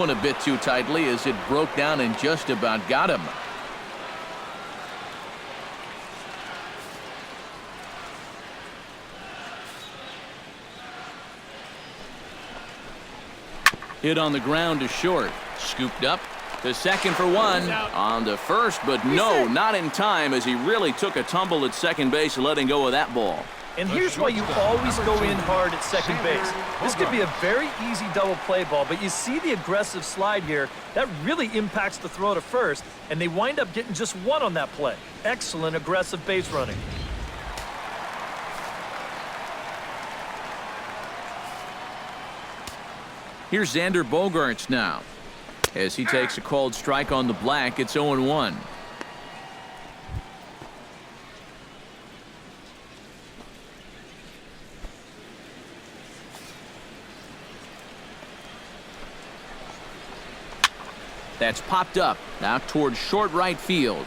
A bit too tightly as it broke down and just about got him. Hit on the ground to short. Scooped up to second for one. On to first, but no, not in time as he really took a tumble at second base, letting go of that ball. And here's why you always go in hard at second base. This could be a very easy double play ball, but you see the aggressive slide here. That really impacts the throw to first, and they wind up getting just one on that play. Excellent aggressive base running. Here's Xander Bogaerts now. As he takes a called strike on the black, it's 0-1. That's popped up out towards short right field.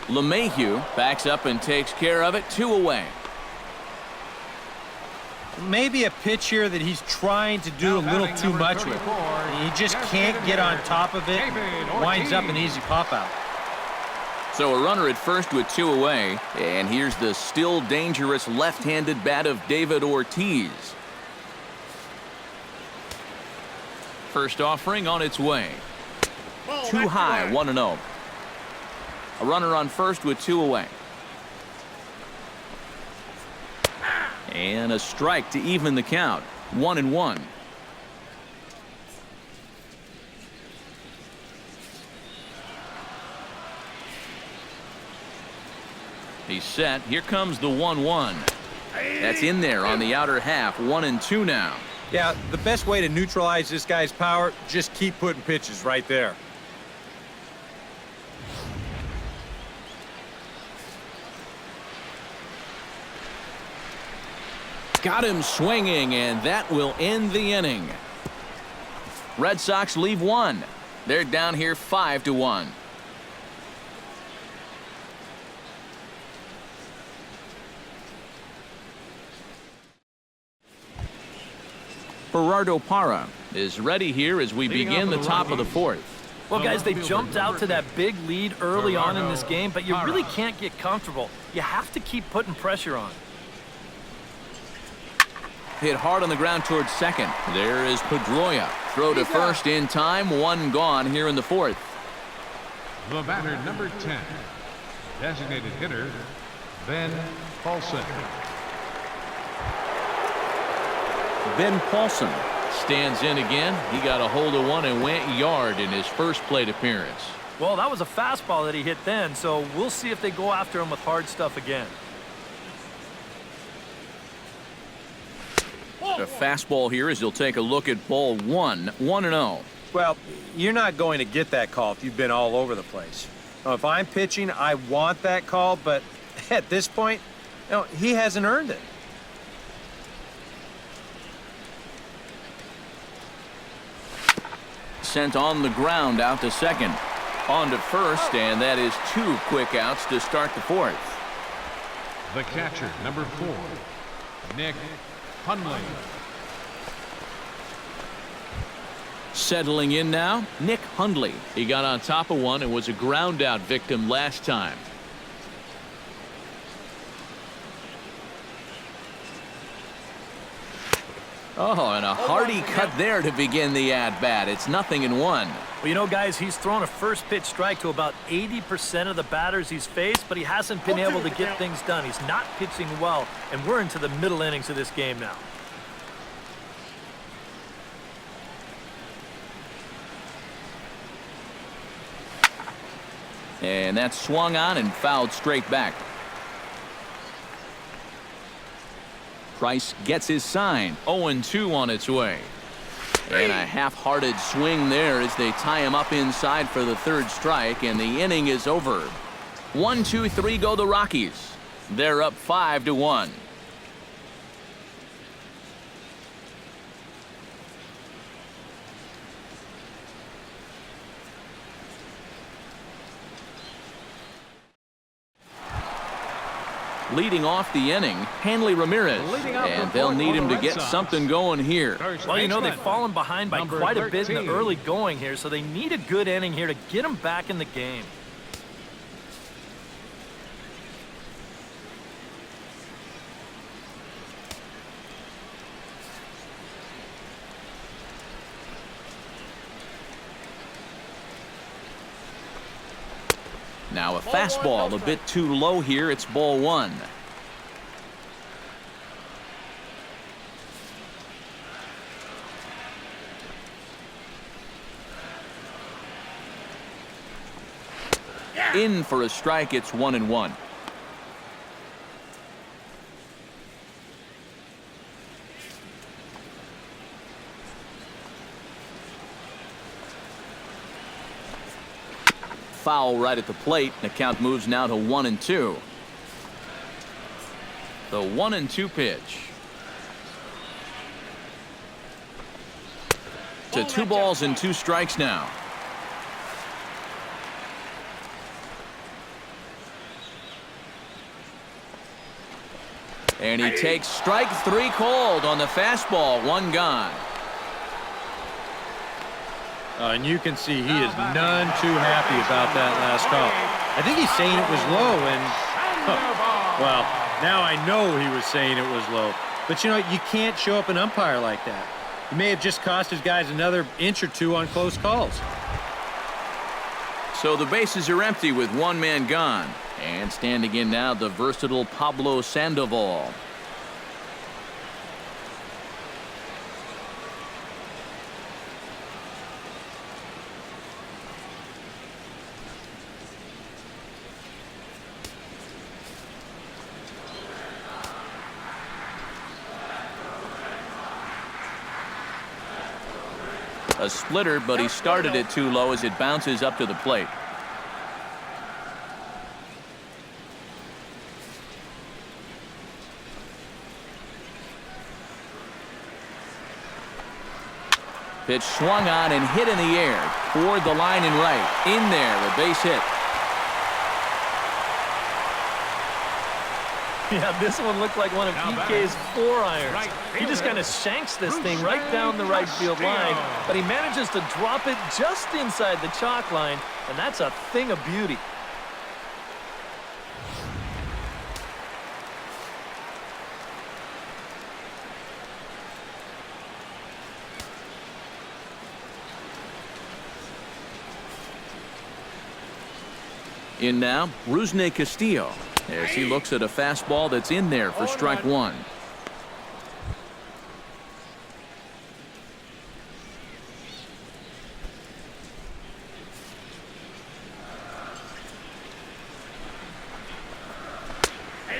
LeMahieu backs up and takes care of it. 2 away. Maybe a pitch here that he's trying to do a little too much with. He just can't get on top of it. Winds up an easy pop out. So a runner at first with 2 away. And here's the still dangerous left-handed bat of David Ortiz. First offering on its way. Too high, 1-0. A runner on first with 2 away. And a strike to even the count. 1-1. He's set. Here comes the 1-1. That's in there on the outer half. 1-2 now. Yeah, the best way to neutralize this guy's power, just keep putting pitches right there. Got him swinging, and that will end the inning. Red Sox leave 1. They're down here 5-1. Gerardo Parra is ready here as we begin the top of the 4th. Well, guys, they jumped out to that big lead early on in this game, but you really can't get comfortable. You have to keep putting pressure on. Hit hard on the ground towards second. There is Pedroia. Throw to first in time. 1 gone here in the 4th. The batter, number 10. Designated hitter, Ben Paulson. Ben Paulson stands in again. He got a hold of one and went yard in his first plate appearance. Well, that was a fastball that he hit then, so we'll see if they go after him with hard stuff again. A fastball here as he'll take a look at ball 1. 1-0. Well, you're not going to get that call if you've been all over the place. Now, if I'm pitching, I want that call, but at this point, he hasn't earned it. Sent on the ground out to second. On to first, and that is 2 quick outs to start the 4th. The catcher, number 4, Nick Hundley. Settling in now, Nick Hundley. He got on top of one and was a ground out victim last time. Oh, and a hearty cut there to begin the at-bat. It's 0-1. Well, you know, guys, he's thrown a first pitch strike to about 80% of the batters he's faced, but he hasn't been able to get things done. He's not pitching well, and we're into the middle innings of this game now. And that's swung on and fouled straight back. Price gets his sign. 0-2 on its way. And a half-hearted swing there as they tie him up inside for the 3rd strike, and the inning is over. 1-2-3 go the Rockies. They're up 5-1. Leading off the inning, Hanley Ramirez. And they'll need him to get something going here. Well, you know, they've fallen behind by quite a bit in the 13. early going here, so they need a good inning here to get them back in the game. Now a fastball a bit too low here. It's ball one. In for a strike. It's 1-1. Foul right at the plate. The count moves now to 1-2. The 1-2 pitch. To 2 balls and 2 strikes now. And he takes strike 3 called on the fastball. 1 gone. And you can see he is none too happy about that last call. I think he's saying it was low, and well, now I know he was saying it was low. But you know, you can't show up an umpire like that. He may have just cost his guys another inch or 2 on close calls. So the bases are empty with 1 man gone. And standing in now, the versatile Pablo Sandoval. A splitter, but he started it too low as it bounces up to the plate. Pitch swung on and hit in the air toward the line and right. In there, a base hit. Yeah, this one looked like one of PK's 4-irons. He just kind of shanks this thing right down the right field line, but he manages to drop it just inside the chalk line, and that's a thing of beauty. In now, Rusney Castillo, as he looks at a fastball that's in there for strike 1.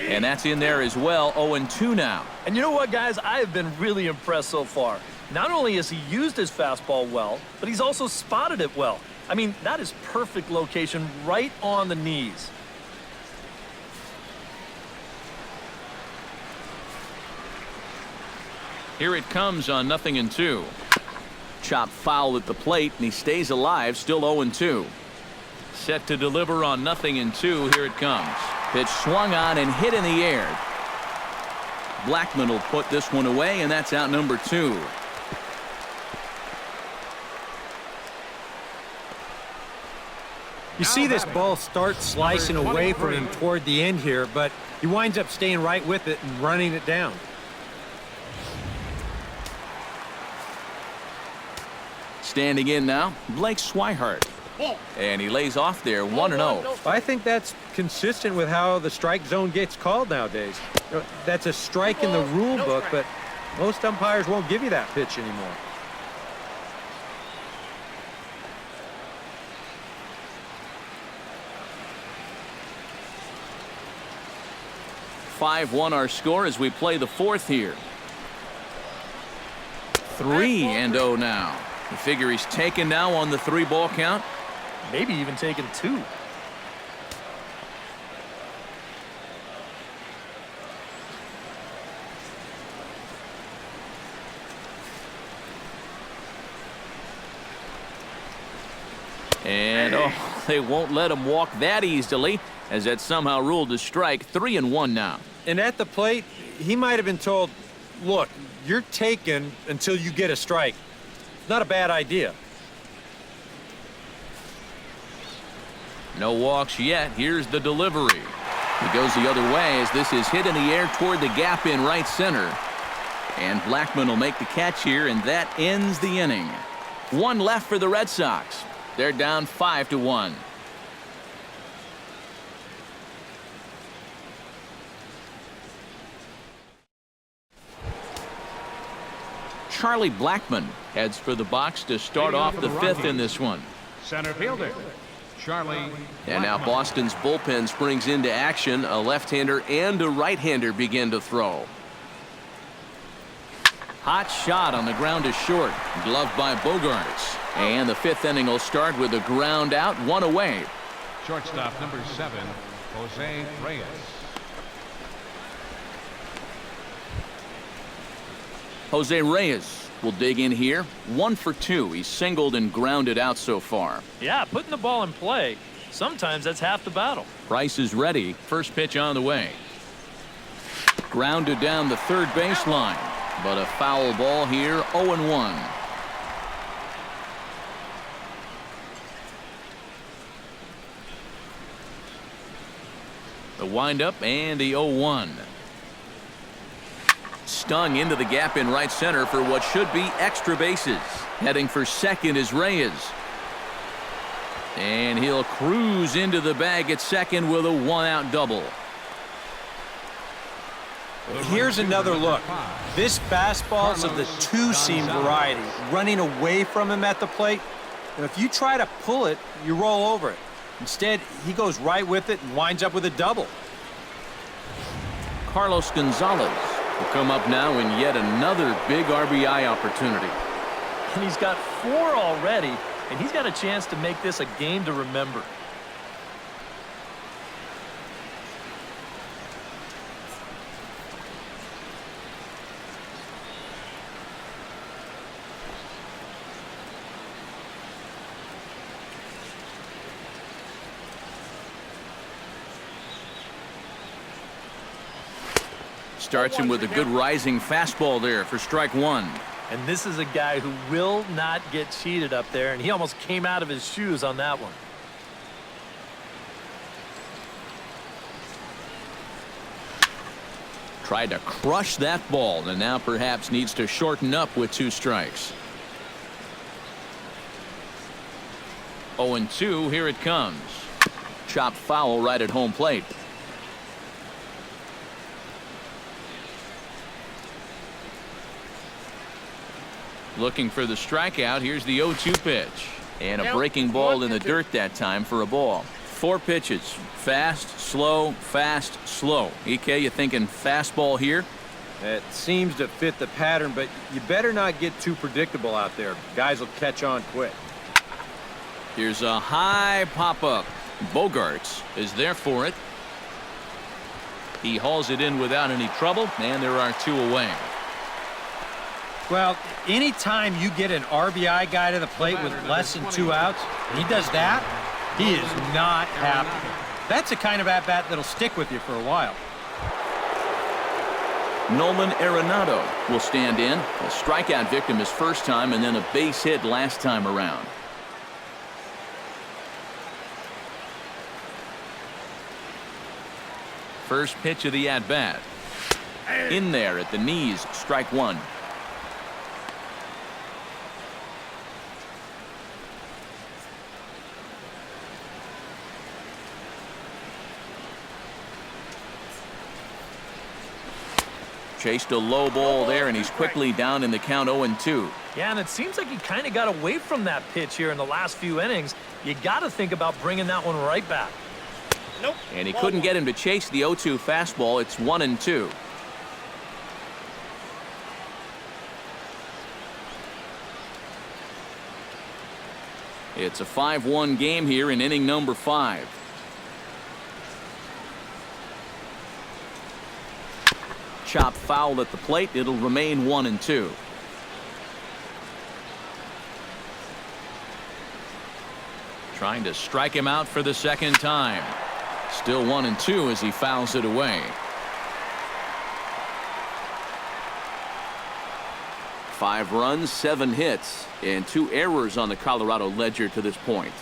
And that's in there as well. 0-2 now. And you know what, guys? I have been really impressed so far. Not only has he used his fastball well, but he's also spotted it well. I mean, that is perfect location right on the knees. Here it comes on 0-2. Chop foul at the plate, and he stays alive, still 0-2. Set to deliver on 0-2. Here it comes. Pitch swung on and hit in the air. Blackman will put this one away, and that's out number 2. You see this ball start slicing away from him toward the end here, but he winds up staying right with it and running it down. Standing in now, Blake Swihart. And he lays off there 1-0. I think that's consistent with how the strike zone gets called nowadays. That's a strike in the rule book, but most umpires won't give you that pitch anymore. (5-1) our score as we play the 4th here. 3-0 now. You figure he's taken now on the 3-ball count. Maybe even taking 2. And oh, they won't let him walk that easily, as that's somehow ruled a strike. 3-1 now. And at the plate, he might have been told, look, you're taken until you get a strike. It's not a bad idea. No walks yet. Here's the delivery. He goes the other way as this is hit in the air toward the gap in right center. And Blackmon will make the catch here, and that ends the inning. One left for the Red Sox. They're down 5-1. Charlie Blackmon heads for the box to start off the fifth in this one. Center fielder, Charlie. And now Boston's bullpen springs into action. A left-hander and a right-hander begin to throw. Hot shot on the ground to short. Gloved by Bogaerts. And the fifth inning will start with a ground out, one away. Shortstop number 7, Jose Reyes. Jose Reyes will dig in here. 1 for 2. He's singled and grounded out so far. Yeah, putting the ball in play, sometimes that's half the battle. Price is ready. First pitch on the way. Grounded down the third baseline. But a foul ball here, 0-1. The windup and the 0-1. Stung into the gap in right center for what should be extra bases. Heading for second is Reyes. And he'll cruise into the bag at second with a one-out double. Here's another look. This fastball's of the two-seam variety, running away from him at the plate. And if you try to pull it, you roll over it. Instead, he goes right with it and winds up with a double. Carlos Gonzalez will come up now in yet another big RBI opportunity. And he's got 4 already, and he's got a chance to make this a game to remember. Starts him with a good rising fastball there for strike 1. And this is a guy who will not get cheated up there, and he almost came out of his shoes on that one. Tried to crush that ball, and now perhaps needs to shorten up with 2 strikes. 0-2, here it comes. Chopped foul right at home plate. Looking for the strikeout. Here's the 0-2 pitch. And a breaking ball in the dirt that time for a ball. 4 pitches. Fast, slow, fast, slow. EK, you thinking fastball here? It seems to fit the pattern, but you better not get too predictable out there. Guys will catch on quick. Here's a high pop-up. Bogaerts is there for it. He hauls it in without any trouble, and there are 2 away. Well, anytime you get an RBI guy to the plate with less than 2 outs, and he does that, he is not happy. That's the kind of at-bat that'll stick with you for a while. Nolan Arenado will stand in. A strikeout victim his first time, and then a base hit last time around. First pitch of the at-bat. In there at the knees, strike 1. Chased a low ball there, and he's quickly down in the count 0-2. Yeah, and it seems like he kind of got away from that pitch here in the last few innings. You got to think about bringing that one right back. Nope. And he couldn't get him to chase the 0-2 fastball. It's 1-2. It's a 5-1 game here in inning number 5. Chop foul at the plate. It'll remain Trying to strike him out for the second time. Still 1-2 as he fouls it away. 5 runs, 7 hits, and 2 errors on the Colorado ledger to this point.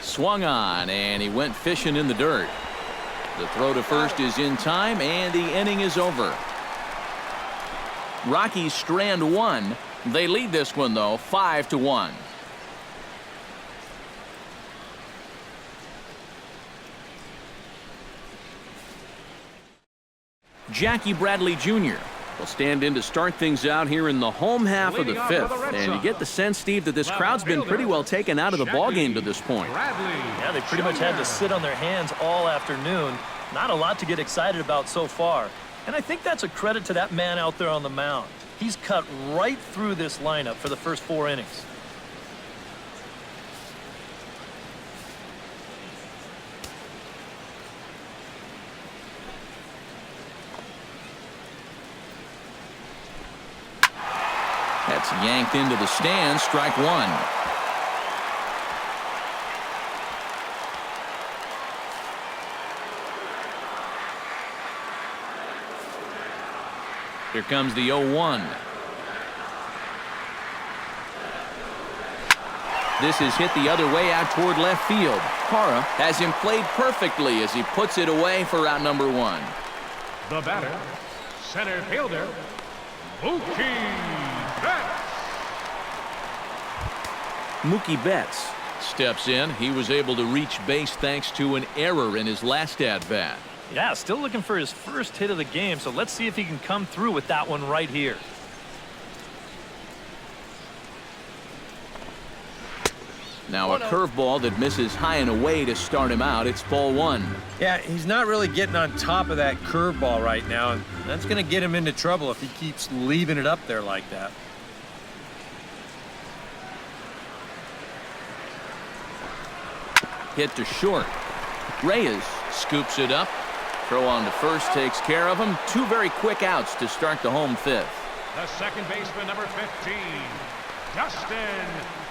Swung on, and he went fishing in the dirt. The throw to first is in time, and the inning is over. Rockies strand 1. They lead this one, though, 5-1. Jackie Bradley Jr. will stand in to start things out here in the home half of the 5th. And you get the sense, Steve, that this crowd's been pretty well taken out of the ballgame to this point. Yeah, they pretty much had to sit on their hands all afternoon. Not a lot to get excited about so far. And I think that's a credit to that man out there on the mound. He's cut right through this lineup for the first 4 innings. That's yanked into the stands. Strike 1. Here comes the 0-1. This is hit the other way out toward left field. Hara has him played perfectly as he puts it away for out number 1. The batter, center fielder, Mookie Betts steps in. He was able to reach base thanks to an error in his last at-bat. Yeah, still looking for his first hit of the game, so let's see if he can come through with that one right here. Now a curveball that misses high and away to start him out. It's ball 1. Yeah, he's not really getting on top of that curveball right now, and that's going to get him into trouble if he keeps leaving it up there like that. Hit to short. Reyes scoops it up. Throw on to first takes care of him. 2 very quick outs to start the home 5th. The second baseman, number 15, Dustin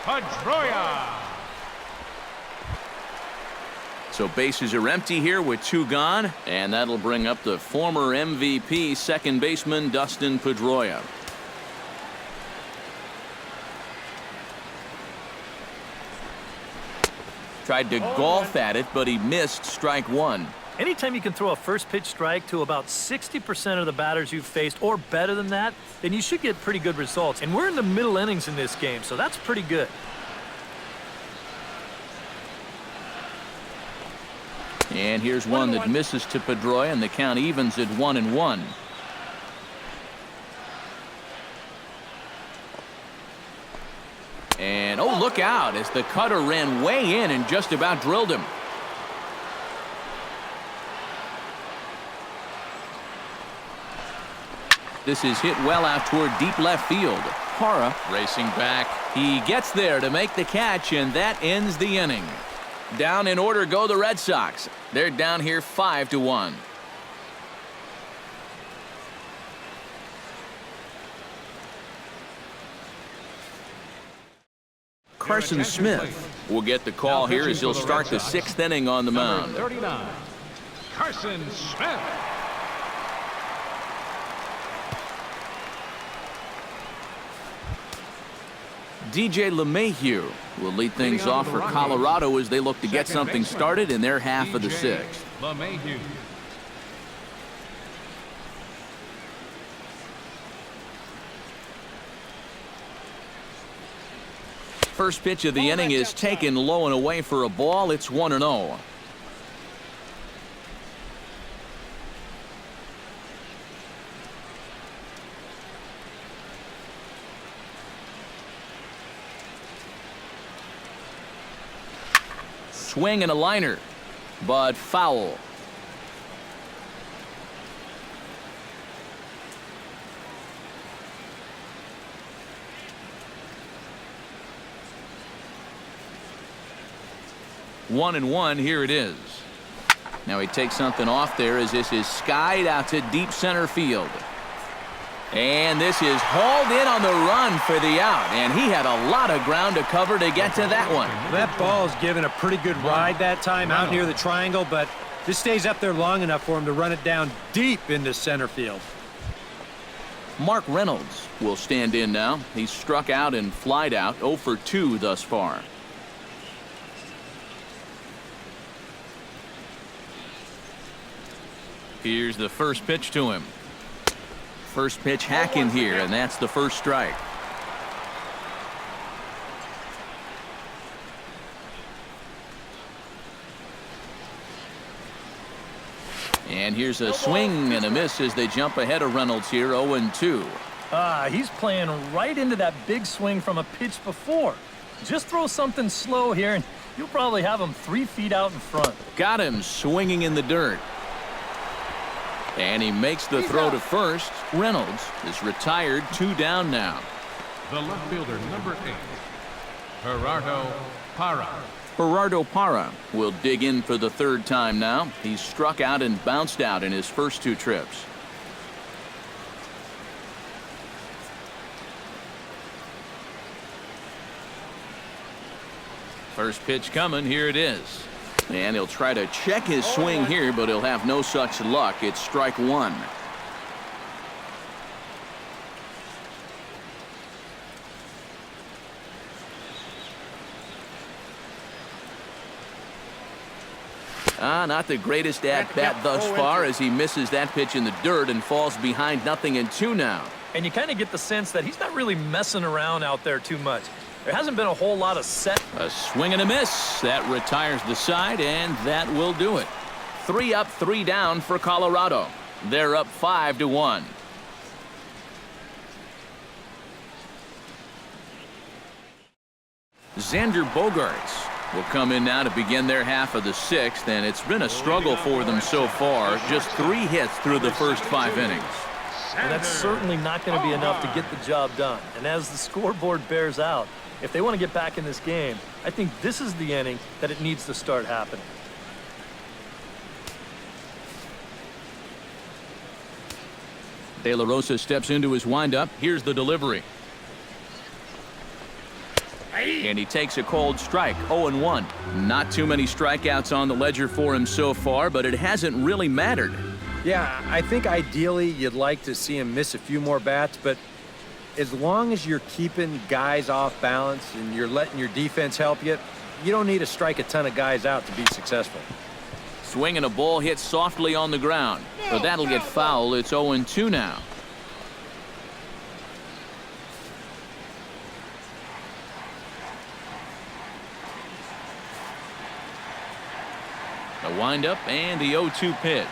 Pedroia. So bases are empty here with 2 gone, and that'll bring up the former MVP second baseman Dustin Pedroia. Tried to golf at it, but he missed. Strike 1. Anytime you can throw a first pitch strike to about 60% of the batters you've faced or better than that, then you should get pretty good results. And we're in the middle innings in this game, so that's pretty good. And here's one that misses to Pedroia, and the count evens at 1-1. And oh, look out as the cutter ran way in and just about drilled him. This is hit well out toward deep left field. Hara racing back. He gets there to make the catch, and that ends the inning. Down in order go the Red Sox. They're down here 5-1. Carson Smith will get the call here as he'll start the 6th inning on the mound. 39, Carson Smith. DJ LeMahieu will lead things off for Colorado as they look to get something started in their half of the 6th. LeMahieu. First pitch of the inning is taken low and away for a ball. It's 1-0. Swing and a liner, but foul. One and one, here it is. Now he takes something off there as this is skied out to deep center field. And this is hauled in on the run for the out, and he had a lot of ground to cover to get to that one. That ball is given a pretty good ride that time out near the triangle, but this stays up there long enough for him to run it down deep into center field. Mark Reynolds will stand in now. He's struck out and flied out, 0 for 2 thus far. Here's the first pitch to him. First pitch hacking here, and that's the first strike. And here's a swing and a miss as they jump ahead of Reynolds here, 0-2. He's playing right into that big swing from a pitch before. Just throw something slow here, and you'll probably have him 3 feet out in front. Got him swinging in the dirt. And he makes the throw to first. Reynolds is retired, 2 down now. The left fielder, number 8, Gerardo Parra. Gerardo Parra will dig in for the 3rd time now. He's struck out and bounced out in his first 2 trips. First pitch coming. Here it is. And he'll try to check his swing here, but he'll have no such luck. It's strike 1. Not the greatest at-bat thus far as he misses that pitch in the dirt and falls behind 0-2 now. And you kind of get the sense that he's not really messing around out there too much. There hasn't been a whole lot of set. A swing and a miss. That retires the side, and that will do it. 3 up, 3 down for Colorado. They're up 5-1. Xander Bogaerts will come in now to begin their half of the 6th, and it's been a struggle for them so far. Just 3 hits through the first 5 innings. And that's certainly not going to be enough to get the job done. And as the scoreboard bears out, if they want to get back in this game, I think this is the inning that it needs to start happening. De La Rosa steps into his windup. Here's the delivery. And he takes a cold strike, 0-1. Not too many strikeouts on the ledger for him so far, but it hasn't really mattered. Yeah, I think ideally you'd like to see him miss a few more bats, but as long as you're keeping guys off balance and you're letting your defense help you, you don't need to strike a ton of guys out to be successful. Swing and a ball hit softly on the ground, but that'll get foul. It's 0-2 now. The windup and the 0-2 pitch.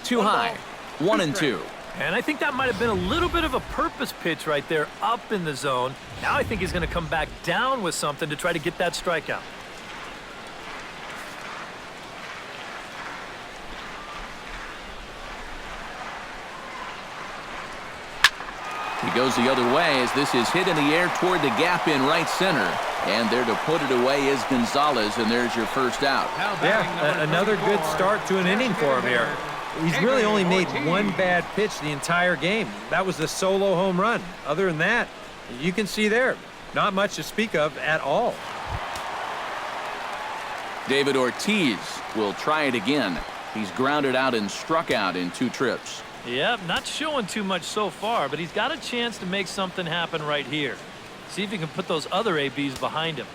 Too high. 1-2. And I think that might have been a little bit of a purpose pitch right there up in the zone. Now I think he's going to come back down with something to try to get that strikeout. He goes the other way as this is hit in the air toward the gap in right center. And there to put it away is Gonzalez, and there's your first out. Yeah, another good start to an inning for him here. He's really only made 1 bad pitch the entire game. That was the solo home run. Other than that, you can see there, not much to speak of at all. David Ortiz will try it again. He's grounded out and struck out in 2 trips. Yep, not showing too much so far, but he's got a chance to make something happen right here. See if he can put those other ABs behind him.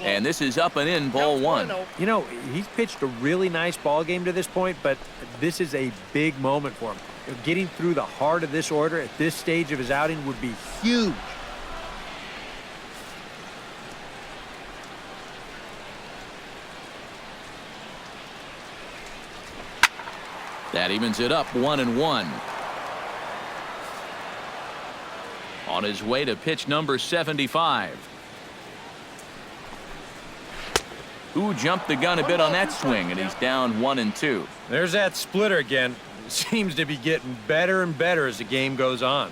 And this is up and in, ball 1. You know, he's pitched a really nice ball game to this point, but this is a big moment for him. Getting through the heart of this order at this stage of his outing would be huge. That evens it up, 1-1. On his way to pitch number 75. Who jumped the gun a bit on that swing, and he's down 1-2. There's that splitter again. Seems to be getting better and better as the game goes on.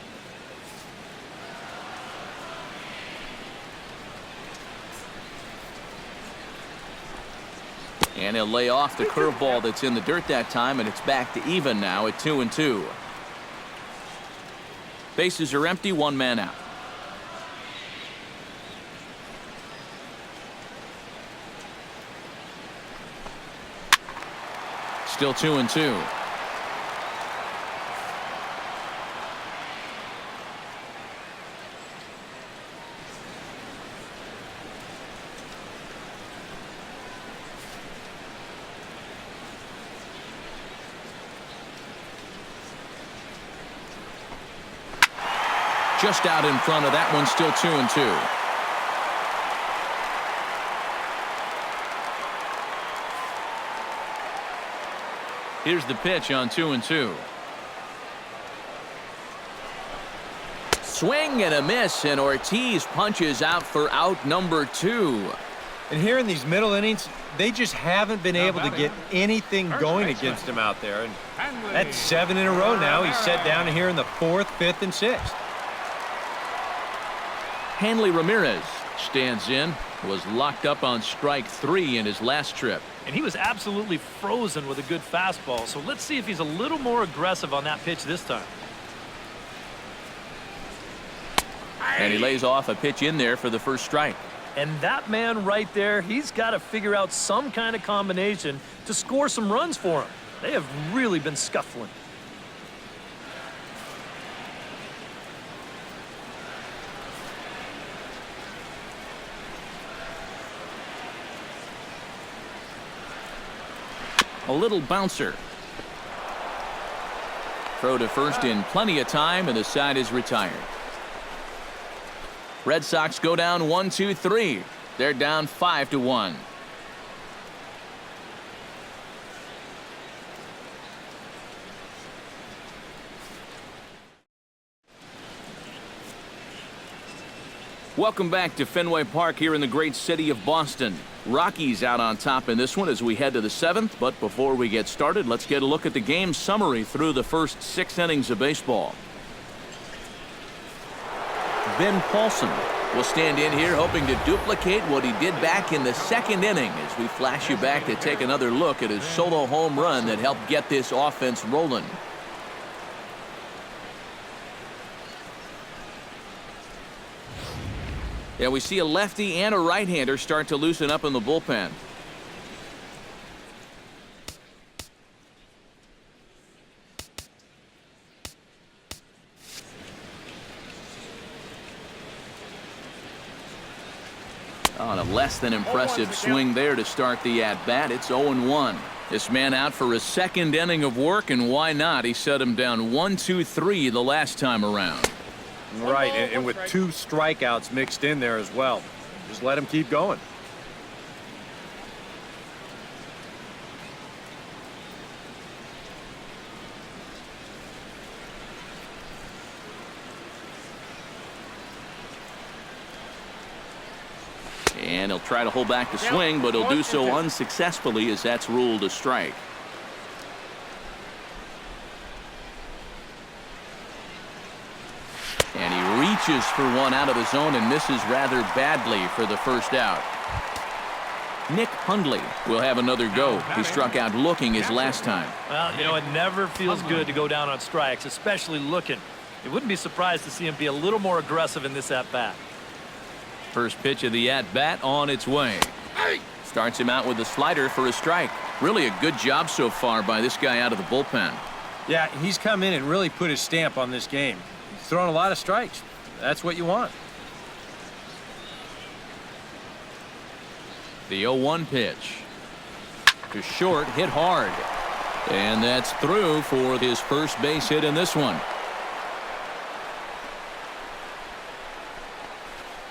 And he'll lay off the curveball that's in the dirt that time, and it's back to even now at 2-2. Bases are empty, one man out. Still 2-2. Just out in front of that one, still 2-2. Here's the pitch on 2-2. Swing and a miss, and Ortiz punches out for out number 2. And here in these middle innings, they just haven't been able to get anything going against him out there. And that's 7 in a row now. He's set down here in the 4th, 5th, and 6th. Hanley Ramirez stands in, was locked up on strike 3 in his last trip. And he was absolutely frozen with a good fastball. So let's see if he's a little more aggressive on that pitch this time. And he lays off a pitch in there for the first strike. And that man right there, he's got to figure out some kind of combination to score some runs for him. They have really been scuffling. A little bouncer. Throw to first in plenty of time, and the side is retired. Red Sox go down 1-2-3. They're down 5-1. Welcome back to Fenway Park here in the great city of Boston. Rockies out on top in this one as we head to the 7th. But before we get started, let's get a look at the game summary through the first 6 innings of baseball. Ben Paulson will stand in here hoping to duplicate what he did back in the 2nd inning as we flash you back to take another look at his solo home run that helped get this offense rolling. Yeah, we see a lefty and a right-hander start to loosen up in the bullpen. On a less than impressive swing there to start the at-bat. It's 0-1. This man out for a 2nd inning of work, and why not? He set him down 1-2-3 the last time around. Right, and with 2 strikeouts mixed in there as well. Just let him keep going. And he'll try to hold back the swing, but he'll do so unsuccessfully as that's ruled a strike. And he reaches for one out of the zone and misses rather badly for the first out. Nick Hundley will have another go. He struck out looking his last time. Well, you know, it never feels good to go down on strikes, especially looking. It wouldn't be surprised to see him be a little more aggressive in this at-bat. First pitch of the at-bat on its way. Starts him out with a slider for a strike. Really a good job so far by this guy out of the bullpen. Yeah, he's come in and really put his stamp on this game. He's thrown a lot of strikes. That's what you want. The 0-1 pitch. To short, hit hard. And that's through for his first base hit in this one.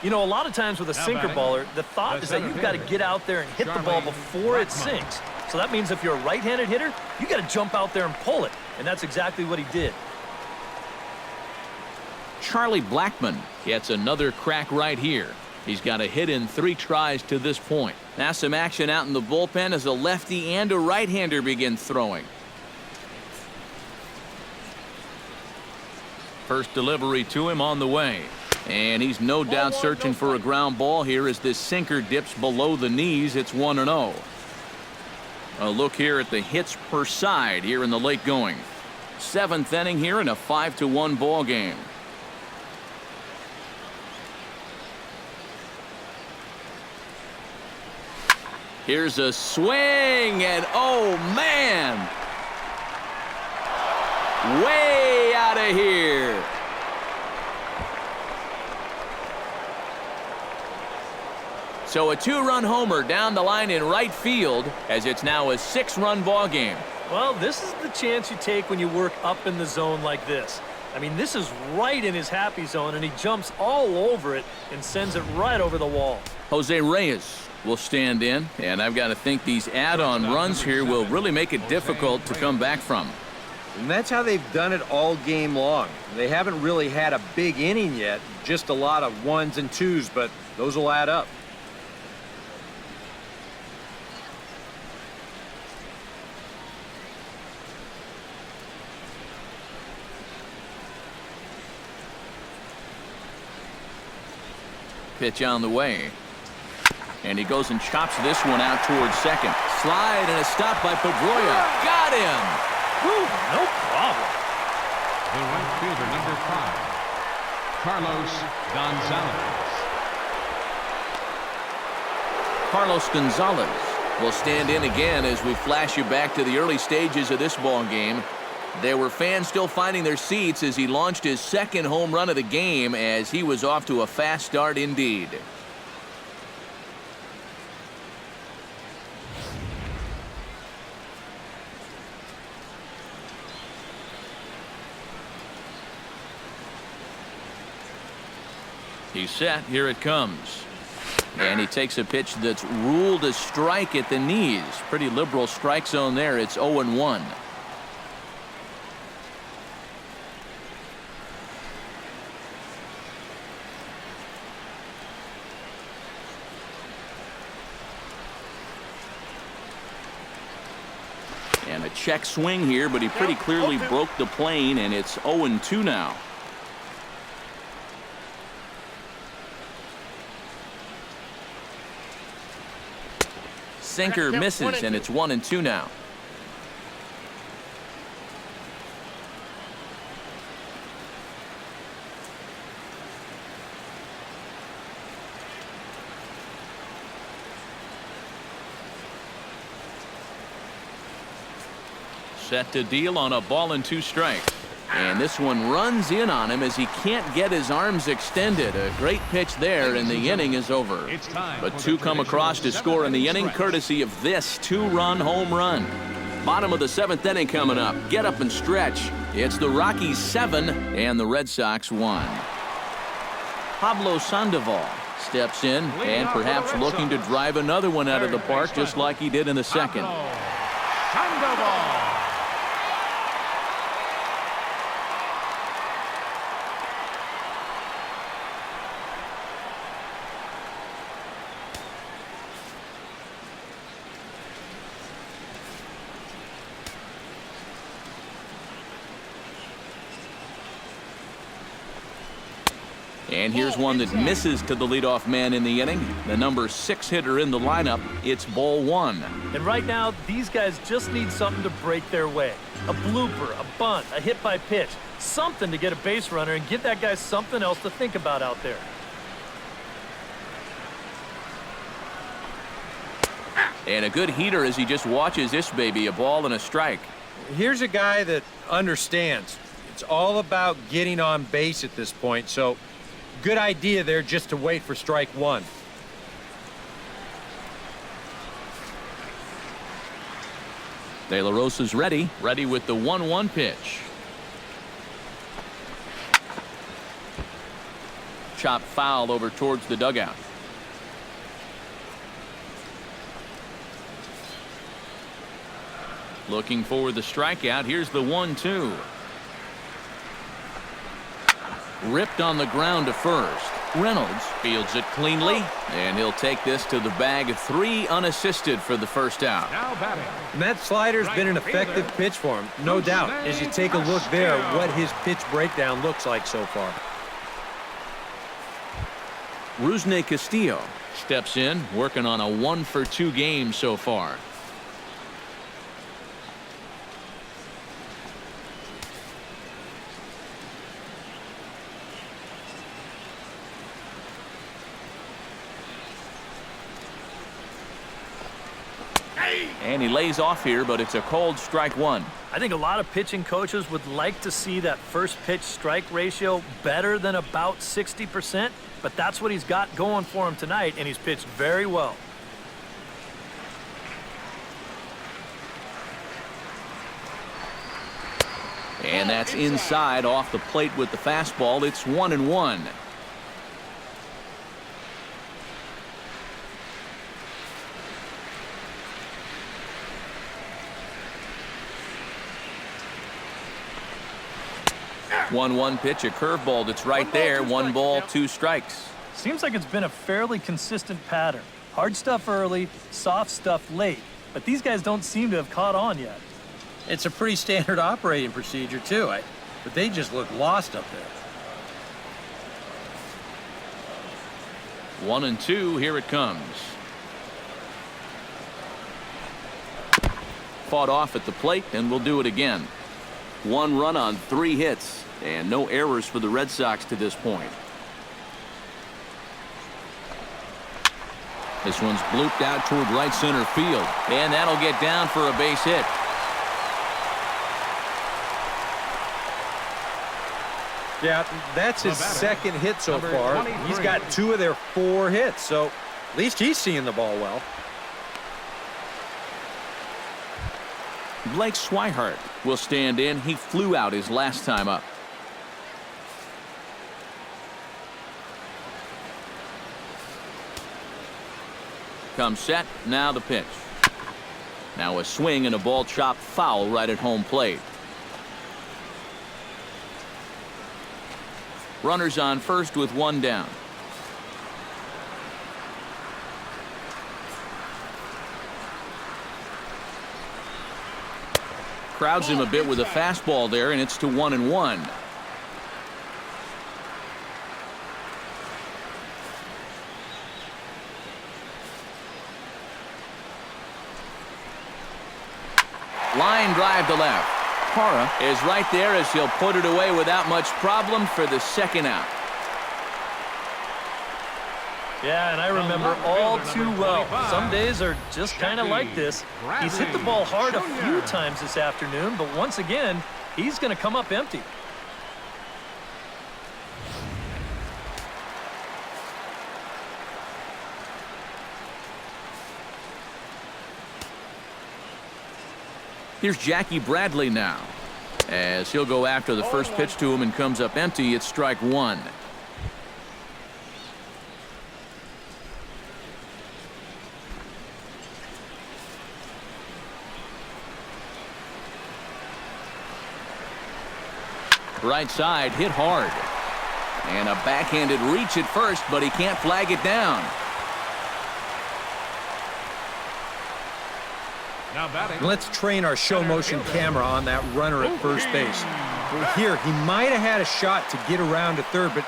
You know, a lot of times with a sinker baller, the thought is that you've got to get out there and hit the ball before it sinks. So that means if you're a right-handed hitter, you got to jump out there and pull it. And that's exactly what he did. Charlie Blackmon gets another crack right here. He's got a hit in 3 tries to this point. Now some action out in the bullpen as a lefty and a right-hander begin throwing. First delivery to him on the way. And he's no doubt searching for a ground ball here as this sinker dips below the knees. It's 1-0. A look here at the hits per side here in the late going. 7th inning here in a 5-1 ball game. Here's a swing, and oh man, way out of here. So a 2-run homer down the line in right field, as it's now a 6-run ball game. Well, this is the chance you take when you work up in the zone like this. I mean, this is right in his happy zone, and he jumps all over it and sends it right over the wall. Jose Reyes will stand in, and I've got to think these add-on runs here will really make it difficult to come back from. And that's how they've done it all game long. They haven't really had a big inning yet, just a lot of 1s and 2s, but those will add up. Pitch on the way. And he goes and chops this one out towards second. Slide and a stop by Pedroia. Got him! Whew, no problem. The right fielder, number 5, Carlos Gonzalez. Carlos Gonzalez will stand in again as we flash you back to the early stages of this ball game. There were fans still finding their seats as he launched his 2nd home run of the game, as he was off to a fast start indeed. He's set. Here it comes. And he takes a pitch that's ruled a strike at the knees. Pretty liberal strike zone there. It's 0-1. And a check swing here, but he pretty clearly broke the plane, and it's 0-2 now. Sinker misses, and it's 1-2 now. Set to deal on a ball and 2 strikes. And this one runs in on him as he can't get his arms extended. A great pitch there, and the inning is over. But 2 come across to score in the inning, courtesy of this 2-run home run. Bottom of the 7th inning coming up. Get up and stretch. It's the Rockies 7 and the Red Sox 1. Pablo Sandoval steps in and perhaps looking to drive another one out of the park, just like he did in the 2nd. Sandoval. And here's one that misses to the leadoff man in the inning. The number 6 hitter in the lineup. It's ball 1. And right now, these guys just need something to break their way. A blooper, a bunt, a hit by pitch. Something to get a base runner and give that guy something else to think about out there. And a good heater as he just watches this baby. A ball and a strike. Here's a guy that understands. It's all about getting on base at this point, so good idea there just to wait for strike 1. De La Rosa's ready with the 1-1 pitch. Chop foul over towards the dugout. Looking for the strikeout. Here's the 1-2. Ripped on the ground to first. Reynolds fields it cleanly, and he'll take this to the bag. 3 unassisted for the first out. Now batting. And that slider's been an effective pitch for him, no doubt. As you take a look there, what his pitch breakdown looks like so far. Rusney Castillo steps in, working on a 1-for-2 game so far. And he lays off here, but it's a cold strike one. I think a lot of pitching coaches would like to see that first pitch strike ratio better than about 60%, but that's what he's got going for him tonight, and he's pitched very well. And that's inside off the plate with the fastball. It's 1-1. One pitch, a curveball that's right there. 1 ball, 2 strikes. Seems like it's been a fairly consistent pattern. Hard stuff early, soft stuff late. But these guys don't seem to have caught on yet. It's a pretty standard operating procedure, too. But they just look lost up there. 1-2, here it comes. Fought off at the plate, and we'll do it again. 1 run on 3 hits, and no errors for the Red Sox to this point. This one's blooped out toward right center field, and that'll get down for a base hit. Yeah, that's his second hit so far. He's got 2 of their 4 hits, so at least he's seeing the ball well. Blake Swihart will stand in. He flew out his last time up. Comes set. Now the pitch. Now a swing and a ball chopped foul right at home plate. Runners on first with 1 down. Crowds him a bit with a fastball there, and it's to 1-1. Line drive to left. Hara is right there as he'll put it away without much problem for the second out. Yeah, and I remember all too well. Some days are just kind of like this. He's hit the ball hard a few times this afternoon, but once again, he's going to come up empty. Here's Jackie Bradley now, as he'll go after the first pitch to him and comes up empty. It's strike 1. Right side hit hard, and a backhanded reach at first, but he can't flag it down. Let's train our show motion camera on that runner at first base. Here, he might have had a shot to get around to third, but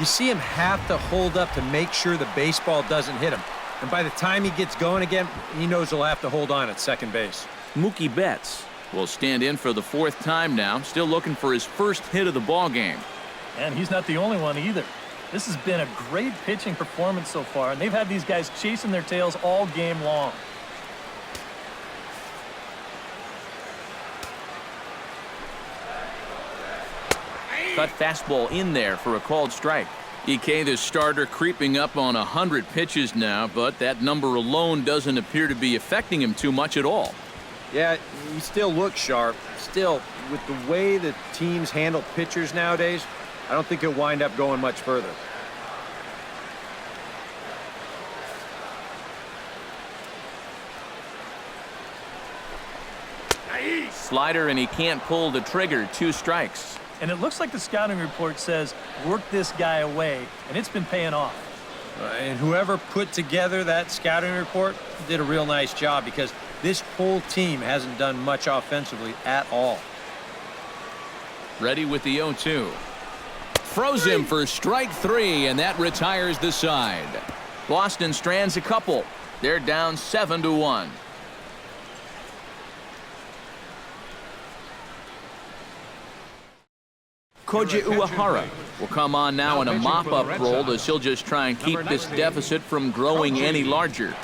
you see him have to hold up to make sure the baseball doesn't hit him. And by the time he gets going again, he knows he'll have to hold on at second base. Mookie Betts will stand in for the 4th time now, still looking for his first hit of the ball game. And he's not the only one either. This has been a great pitching performance so far, and they've had these guys chasing their tails all game long. Cut fastball in there for a called strike. EK, the starter, creeping up on 100 pitches now, but that number alone doesn't appear to be affecting him too much at all. Yeah, he still looks sharp. Still, with the way the teams handle pitchers nowadays, I don't think he'll wind up going much further. Slider, and he can't pull the trigger. 2 strikes. And it looks like the scouting report says, work this guy away, and it's been paying off. And whoever put together that scouting report did a real nice job, because this whole team hasn't done much offensively at all. Ready with the 0-2. Throws him for strike 3, and that retires the side. Boston strands a couple. They're down 7-1. Koji Uehara will come on now in a mop-up role, as he'll just try and keep this deficit from growing any larger.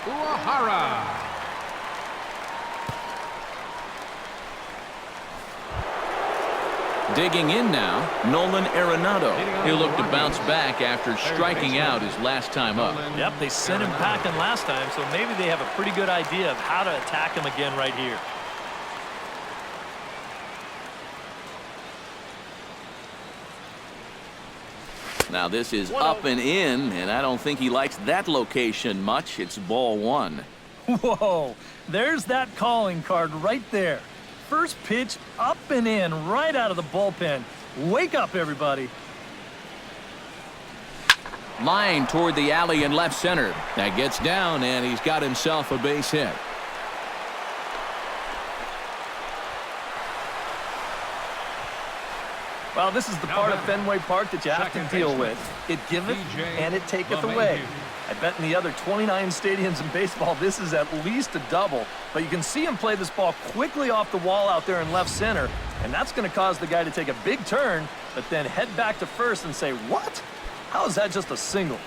Digging in now, Nolan Arenado. He'll look to bounce back after striking out his last time up. Yep, they sent him packing last time, so maybe they have a pretty good idea of how to attack him again right here. Now this is up and in, and I don't think he likes that location much. It's ball one. Whoa, there's that calling card right there. First pitch up and in right out of the bullpen. Wake up, everybody. Line toward the alley in left center. That gets down, and he's got himself a base hit. Well, this is the part of Fenway Park that you have to deal with. It giveth and it taketh away. I bet in the other 29 stadiums in baseball, this is at least a double. But you can see him play this ball quickly off the wall out there in left center, and that's going to cause the guy to take a big turn, but then head back to first and say, what? How is that just a single?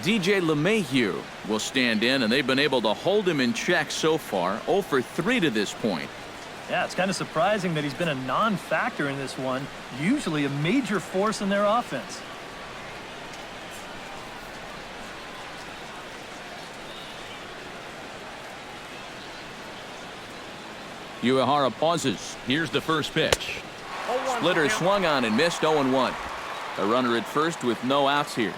DJ LeMahieu will stand in, and they've been able to hold him in check so far. 0 for 3 to this point. Yeah, it's kind of surprising that he's been a non-factor in this one, usually a major force in their offense. Uehara pauses. Here's the first pitch. Splitter swung on and missed. 0-1. A runner at first with no outs here.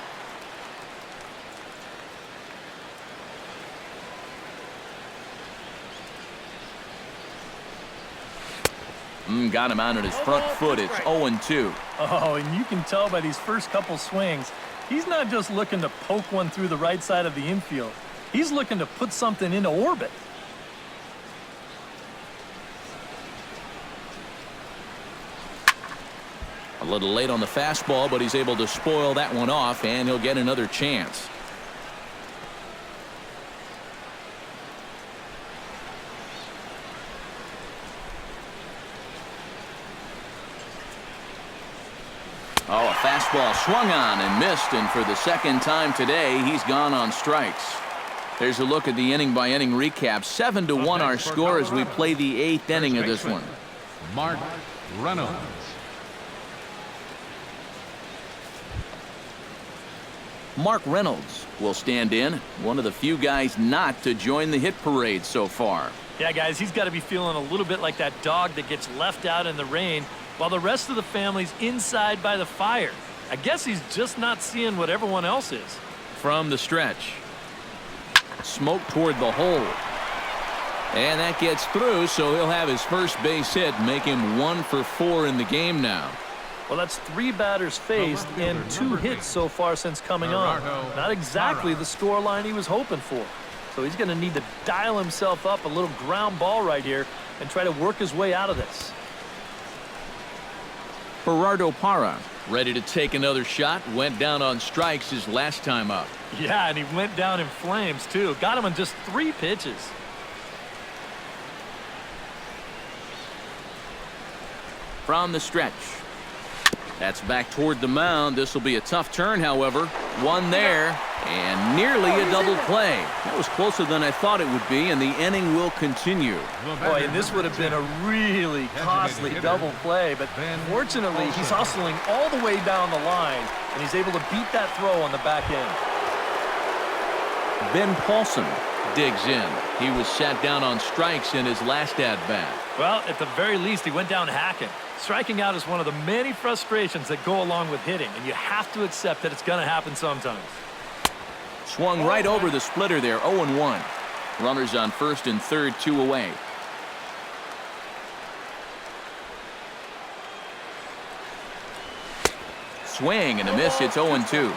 Got him out on his front foot. It's 0-2. Oh, and you can tell by these first couple swings, he's not just looking to poke one through the right side of the infield. He's looking to put something into orbit. A little late on the fastball, but he's able to spoil that one off, and he'll get another chance. Oh, a fastball swung on and missed, and for the second time today, he's gone on strikes. There's a look at the inning-by-inning recap. 7-1 our score as we play the 8th inning of this one. Mark Reynolds. Mark Reynolds will stand in, one of the few guys not to join the hit parade so far. Yeah, guys, he's got to be feeling a little bit like that dog that gets left out in the rain while the rest of the family's inside by the fire. I guess he's just not seeing what everyone else is. From the stretch. Smoke toward the hole. And that gets through, so he'll have his first base hit, make him 1 for 4 in the game now. Well, that's 3 batters faced and 2 hits so far since coming on. Not exactly the scoreline he was hoping for. So he's going to need to dial himself up a little ground ball right here and try to work his way out of this. Gerardo Parra ready to take another shot. Went down on strikes his last time up. Yeah, and he went down in flames, too. Got him on just 3 pitches. From the stretch. That's back toward the mound. This will be a tough turn, however. One there, and nearly a double play. That was closer than I thought it would be, and the inning will continue. Boy, and this would have been a really costly double play, but fortunately, he's hustling all the way down the line, and he's able to beat that throw on the back end. Ben Paulson digs in. He was sat down on strikes in his last at-bat. Well, at the very least, he went down hacking. Striking out is one of the many frustrations that go along with hitting, and you have to accept that it's going to happen sometimes. Swung right over the splitter there, 0-1. Runners on first and third, 2 away. Swing and a miss, it's 0-2.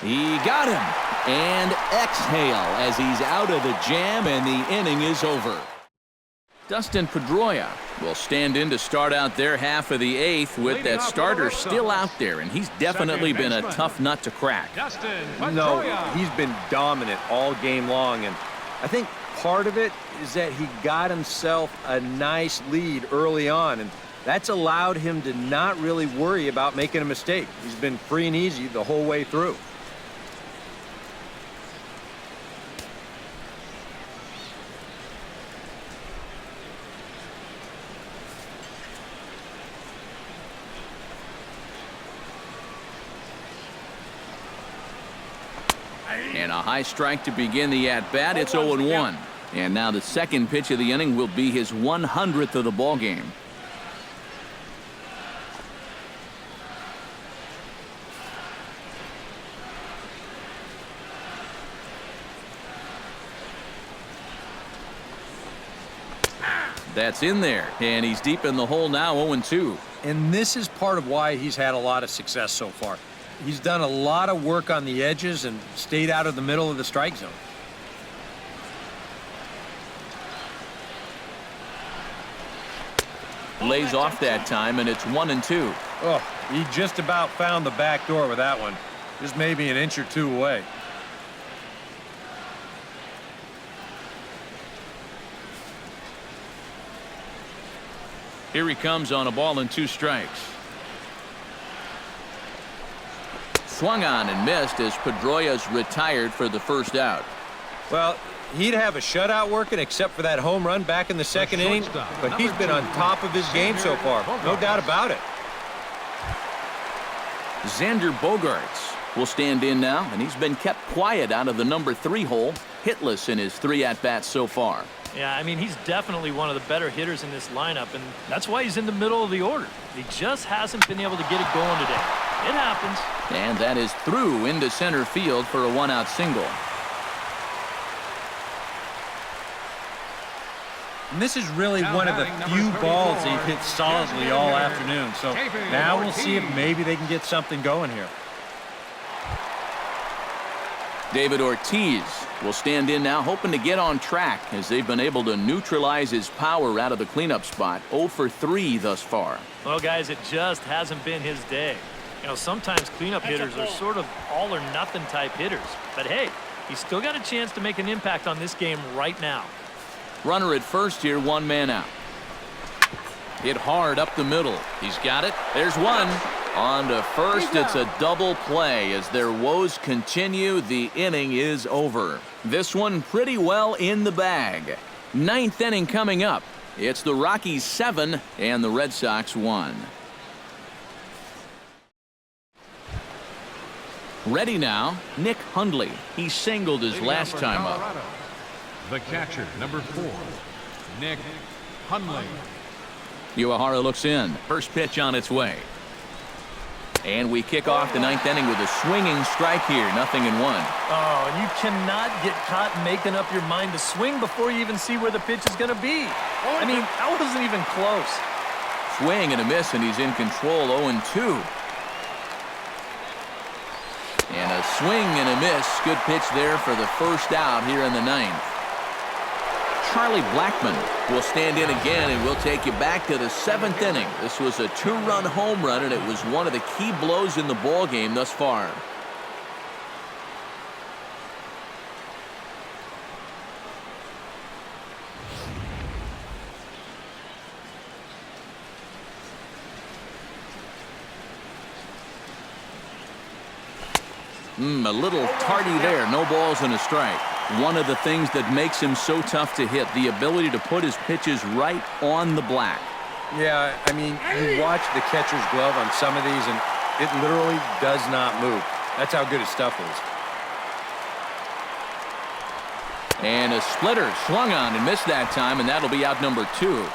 He got him, and exhale as he's out of the jam, and the inning is over. Dustin Pedroia will stand in to start out their half of the 8th with that starter still out there, and he's definitely been a tough nut to crack. No, he's been dominant all game long, and I think part of it is that he got himself a nice lead early on, and that's allowed him to not really worry about making a mistake. He's been free and easy the whole way through. And a high strike to begin the at-bat. It's 0-1. And now the second pitch of the inning will be his 100th of the ball game. That's in there, and he's deep in the hole now, 0-2. And this is part of why he's had a lot of success so far. He's done a lot of work on the edges and stayed out of the middle of the strike zone. Lays off that time, and it's 1-2. Oh, he just about found the back door with that one. Just maybe an inch or two away. Here he comes on a ball and 2 strikes. Swung on and missed as Pedroia's retired for the first out. Well, he'd have a shutout working except for that home run back in the second inning, but he's been on top of his game so far. No doubt about it. Xander Bogaerts will stand in now, and he's been kept quiet out of the number 3 hole, hitless in his 3 at-bats so far. Yeah, I mean, he's definitely one of the better hitters in this lineup, and that's why he's in the middle of the order. He just hasn't been able to get it going today. It happens. And that is through into center field for a 1-out single. And this is really one of the few balls he's hit solidly all afternoon. So now we'll see if maybe they can get something going here. David Ortiz will stand in now, hoping to get on track as they've been able to neutralize his power out of the cleanup spot. 0 for 3 thus far. Well, guys, it just hasn't been his day. You know, sometimes cleanup hitters are sort of all or nothing type hitters. But hey, he's still got a chance to make an impact on this game right now. Runner at first here, 1 man out. Hit hard up the middle. He's got it. There's one. On to first, it's a double play. As their woes continue, the inning is over. This one pretty well in the bag. 9th inning coming up. It's the Rockies 7 and the Red Sox 1. Ready now, Nick Hundley. He singled his last time up. The catcher, number 4, Nick Hundley. Uehara looks in. First pitch on its way. And we kick off the 9th inning with a swinging strike here. 0-1. Oh, and you cannot get caught making up your mind to swing before you even see where the pitch is going to be. I mean, that wasn't even close. Swing and a miss, and he's in control. 0-2. And a swing and a miss. Good pitch there for the first out here in the 9th. Charlie Blackmon will stand in again, and we'll take you back to the 7th inning. This was a 2-run home run, and it was one of the key blows in the ball game thus far. A little tardy there. No balls and a strike. One of the things that makes him so tough to hit, the ability to put his pitches right on the black. Yeah, I mean, you watch the catcher's glove on some of these, and it literally does not move. That's how good his stuff is. And a splitter swung on and missed that time, and that'll be out number 2.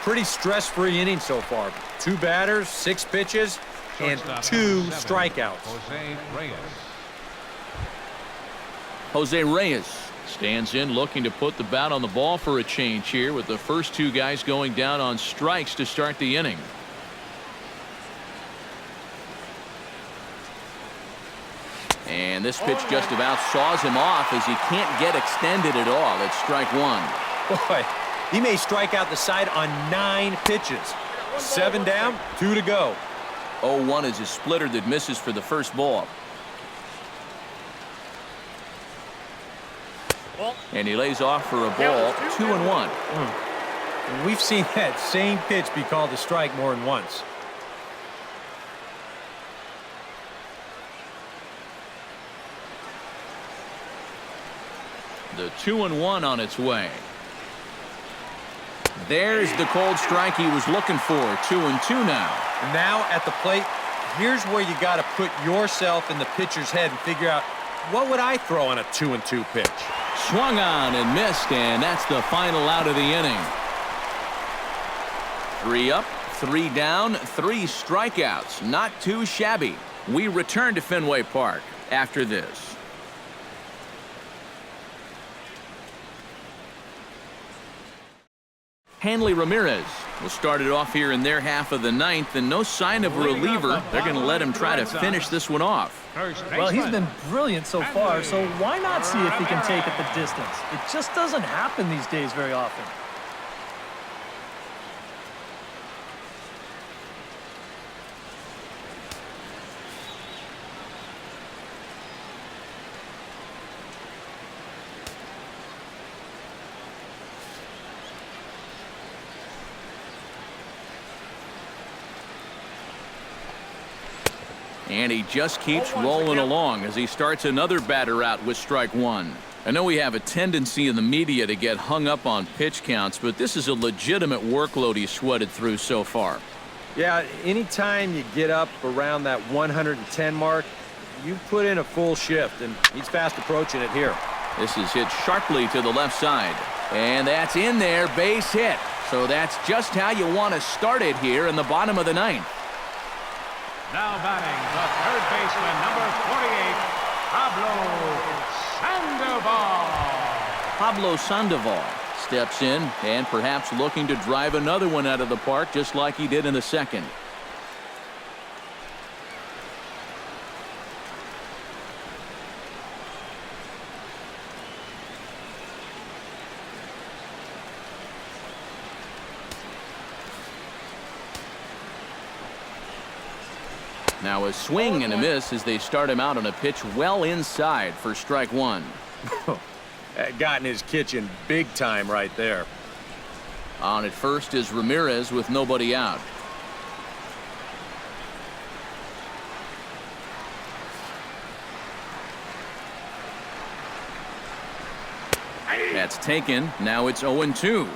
Pretty stress-free inning so far. 2 batters, 6 pitches, and 2 strikeouts. Jose Reyes stands in, looking to put the bat on the ball for a change here, with the first 2 guys going down on strikes to start the inning. And this pitch just about saws him off as he can't get extended at all. It's strike 1. Boy, he may strike out the side on 9 pitches. 7 down, 2 to go. 0-1 is a splitter that misses for the first ball. And he lays off for a ball. 2-1. We've seen that same pitch be called a strike more than once. The 2-1 on its way. There's the cold strike he was looking for. 2-2 now. Now at the plate, here's where you got to put yourself in the pitcher's head and figure out what would I throw on a 2-2 pitch? Swung on and missed, and that's the final out of the inning. 3 up, 3 down, 3 strikeouts. Not too shabby. We return to Fenway Park after this. Hanley Ramirez will start it off here in their half of the ninth, and no sign of a reliever. They're going to let him try to finish this one off. Well, he's been brilliant so far, so why not see if he can take it the distance? It just doesn't happen these days very often. And he just keeps rolling along as he starts another batter out with strike 1. I know we have a tendency in the media to get hung up on pitch counts, but this is a legitimate workload he's sweated through so far. Yeah, anytime you get up around that 110 mark, you put in a full shift, and he's fast approaching it here. This is hit sharply to the left side. And that's in there, base hit. So that's just how you want to start it here in the bottom of the ninth. Now batting, the third baseman, number 48, Pablo Sandoval. Pablo Sandoval steps in and perhaps looking to drive another one out of the park just like he did in the second. Now a swing and a miss as they start him out on a pitch well inside for strike 1. That got in his kitchen big time right there. On at first is Ramirez with nobody out. That's taken. Now it's 0-2.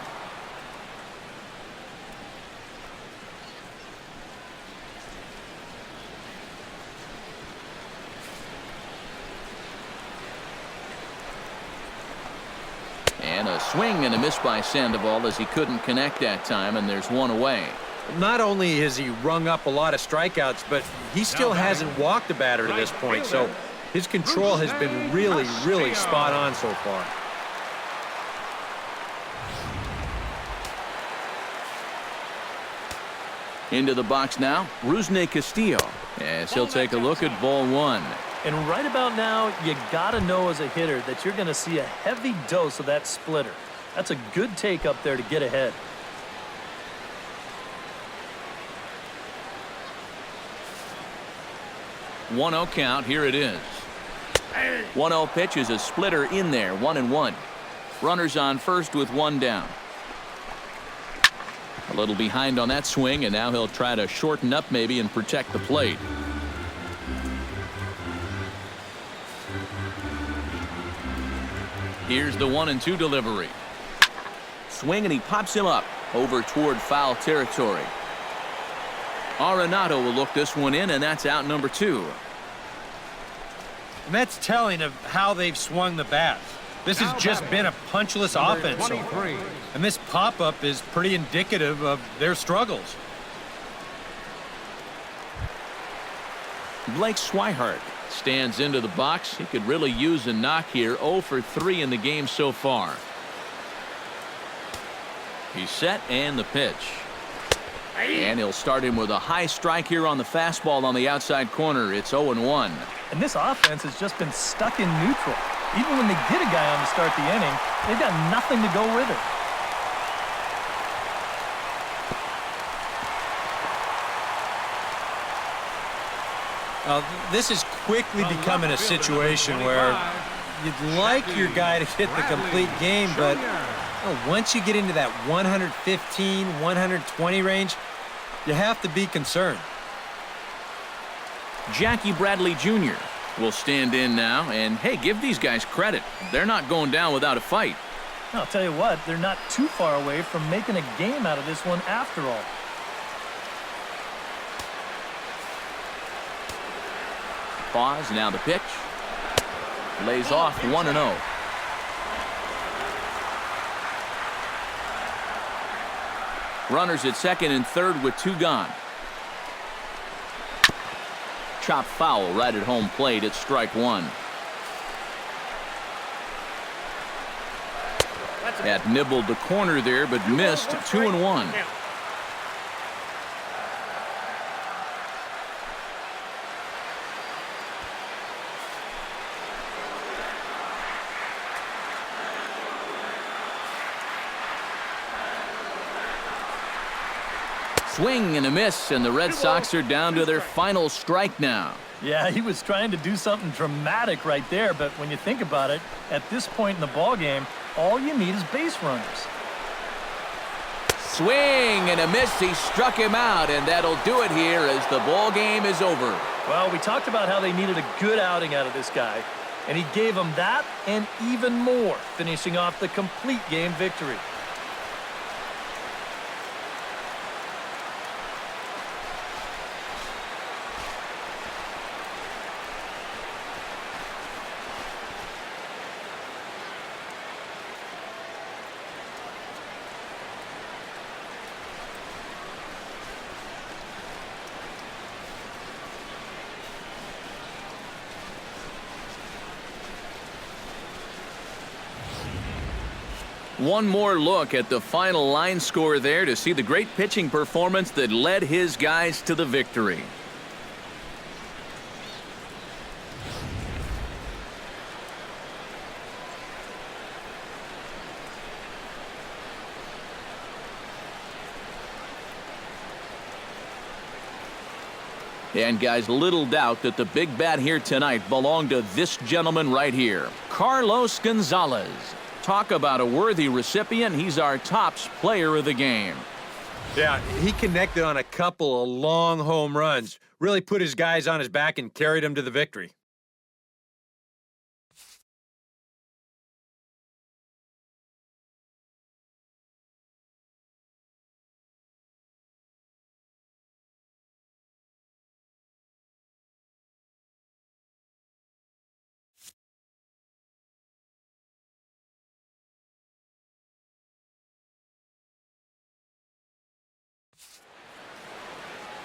And a swing and a miss by Sandoval as he couldn't connect that time, and there's one away. Not only has he rung up a lot of strikeouts, but he still hasn't walked a batter to this point, so his control has been really, really spot on so far. Into the box now, Rusney Castillo, as he'll take a look at ball 1. And right about now, you got to know as a hitter that you're going to see a heavy dose of that splitter. That's a good take up there to get ahead. One 1-0 count. Here it is. 1-0 pitch is a splitter in there. 1-1. Runners on first with one down. A little behind on that swing, and now he'll try to shorten up maybe and protect the plate. Here's the 1-2 delivery. Swing, and he pops him up over toward foul territory. Arenado will look this one in, and that's out number 2. And that's telling of how they've swung the bat. This has just been a punchless offense so far. And this pop-up is pretty indicative of their struggles. Blake Swihart stands into the box. He could really use a knock here. 0 for 3 in the game so far. He's set, and the pitch. And he'll start him with a high strike here on the fastball on the outside corner. It's 0-1. And this offense has just been stuck in neutral. Even when they get a guy on to start the inning, they've got nothing to go with it. This is quickly becoming a situation where you'd like your guy to hit the complete game, but once you get into that 115, 120 range, you have to be concerned. Jackie Bradley Jr. will stand in now, and hey, give these guys credit. They're not going down without a fight. I'll tell you what, they're not too far away from making a game out of this one after all. Pause, now the pitch. lays off 1-0. Runners at second and third with 2 gone. Chop foul right at home plate. It's strike 1. That nibbled the corner there, but missed. 2-1. Swing and a miss, and the Red Sox are down to their final strike now. Yeah, he was trying to do something dramatic right there, but when you think about it, at this point in the ball game, all you need is base runners. Swing and a miss. He struck him out, and that'll do it here as the ball game is over. Well, we talked about how they needed a good outing out of this guy, and he gave them that and even more, finishing off the complete game victory. One more look at the final line score there to see the great pitching performance that led his guys to the victory. And guys, little doubt that the big bat here tonight belonged to this gentleman right here, Carlos Gonzalez. Talk about a worthy recipient. He's our tops player of the game. Yeah, he connected on a couple of long home runs. Really put his guys on his back and carried them to the victory.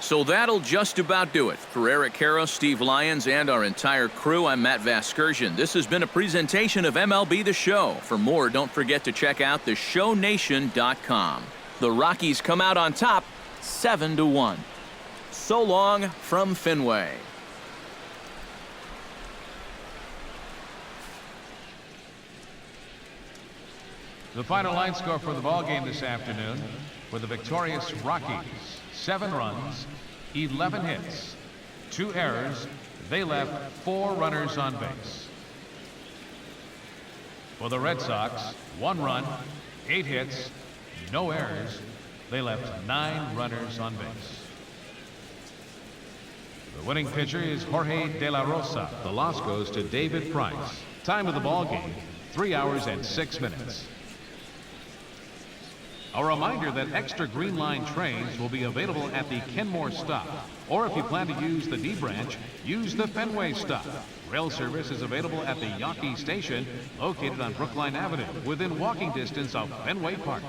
So that'll just about do it. For Eric Harrow, Steve Lyons, and our entire crew, I'm Matt Vasgersian. This has been a presentation of MLB The Show. For more, don't forget to check out theshownation.com. The Rockies come out on top 7-1. So long from Fenway. The final line score for the ball game this afternoon for the victorious Rockies: 7 runs, 11 hits, 2 errors. They left 4 runners on base. For the Red Sox, 1 run, 8 hits, no errors. They left 9 runners on base. The winning pitcher is Jorge De La Rosa. The loss goes to David Price. Time of the ball game, 3 hours and 6 minutes. A reminder that extra Green Line trains will be available at the Kenmore stop. Or if you plan to use the D branch, use the Fenway stop. Rail service is available at the Yawkey station, located on Brookline Avenue, within walking distance of Fenway Park.